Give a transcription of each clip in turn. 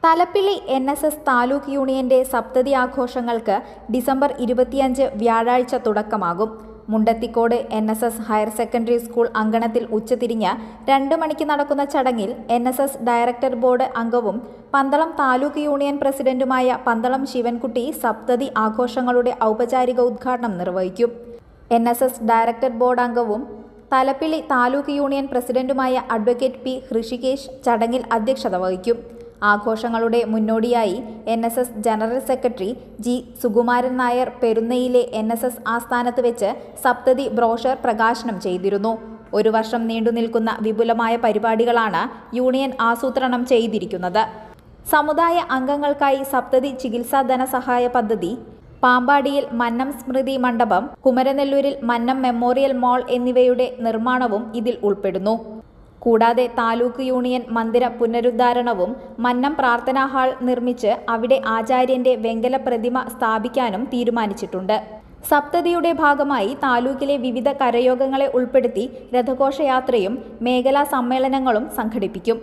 Thalappilly NSS taluk യൂണിയന്റെ സപ്തതി ആഘോഷങ്ങൾക്ക് December 25 വ്യാഴാഴ്ച തുടക്കമാകും. Mundathikode NSS higher secondary school അങ്കണത്തിൽ ഉച്ചതിരിഞ്ഞ് 2 മണിക്ക് നടക്കുന്ന ചടങ്ങിൽ NSS ഡയറക്ടർ ബോർഡ് അംഗവും പന്തളം താലൂക്ക് യൂണിയൻ പ്രസിഡന്റുമായ പന്തളം ശിവൻകുട്ടി സപ്തതി ആഘോഷങ്ങളുടെ ഔപചാരിക ഉദ്ഘാടനം നിർവഹിക്കും. NSS ഡയറക്ടർ ബോർഡ് അംഗവും തലപ്പിള്ളി താലൂക്ക് യൂണിയൻ പ്രസിഡന്റുമായ അഡ്വക്കേറ്റ് P. ഹൃഷികേശ് ചടങ്ങിൽ അധ്യക്ഷത വഹിക്കും. ആഘോഷങ്ങളുടെ മുന്നോടിയായി NSS general secretary G. Sukumaran Nair പെരുന്നയിലെ NSS ആസ്ഥാനത്ത് വെച്ച് സപ്തതി ബ്രോഷർ പ്രകാശനം ചെയ്തിരുന്നു. 1 വർഷം നീണ്ടുനിൽക്കുന്ന വിപുലമായ പരിപാടികളാണ് യൂണിയൻ ആസൂത്രണം ചെയ്തിരിക്കുന്നത്. സമുദായ അംഗങ്ങൾക്കായി സപ്തതി ചികിത്സാ ധനസഹായ പദ്ധതി, പാമ്പാടിയിൽ മന്നം സ്മൃതി മണ്ഡപം, കുമരനെല്ലൂരിൽ മന്നം മെമ്മോറിയൽ മാൾ എന്നിവയുടെ നിർമ്മാണവും ഇതിൽ ഉൾപ്പെടുന്നു. കൂടാതെ താലൂക്ക് യൂണിയൻ മന്ദിര പുനരുദ്ധാരണവും മന്നം പ്രാർത്ഥനാ ഹാൾ നിർമ്മിച്ച് അവിടെ ആചാര്യന്റെ വെങ്കല പ്രതിമ സ്ഥാപിക്കാനും തീരുമാനിച്ചിട്ടുണ്ട്. സപ്തതിയുടെ ഭാഗമായി താലൂക്കിലെ വിവിധ കരയോഗങ്ങളെ ഉൾപ്പെടുത്തി രഥഘോഷയാത്രയും മേഖലാ സമ്മേളനങ്ങളും സംഘടിപ്പിക്കും.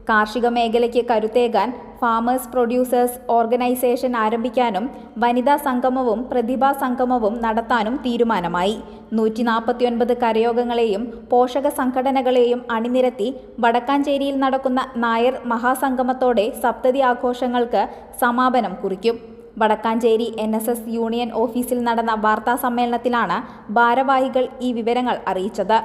കാർഷിക മേഖലയ്ക്ക് കരുത്തേകാൻ ഫാമേഴ്സ് പ്രൊഡ്യൂസേഴ്സ് ഓർഗനൈസേഷൻ ആരംഭിക്കാനും വനിതാ സംഗമവും പ്രതിഭാ സംഗമവും നടത്താനും തീരുമാനമായി. 149 കരയോഗങ്ങളെയും പോഷക സംഘടനകളെയും അണിനിരത്തി വടക്കാഞ്ചേരിയിൽ നടക്കുന്ന നായർ മഹാസംഗമത്തോടെ സപ്തതി ആഘോഷങ്ങൾക്ക് സമാപനം കുറിക്കും. വടക്കാഞ്ചേരി NSS യൂണിയൻ ഓഫീസിൽ നടന്ന വാർത്താ സമ്മേളനത്തിലാണ് ഭാരവാഹികൾ ഈ വിവരങ്ങൾ അറിയിച്ചത്.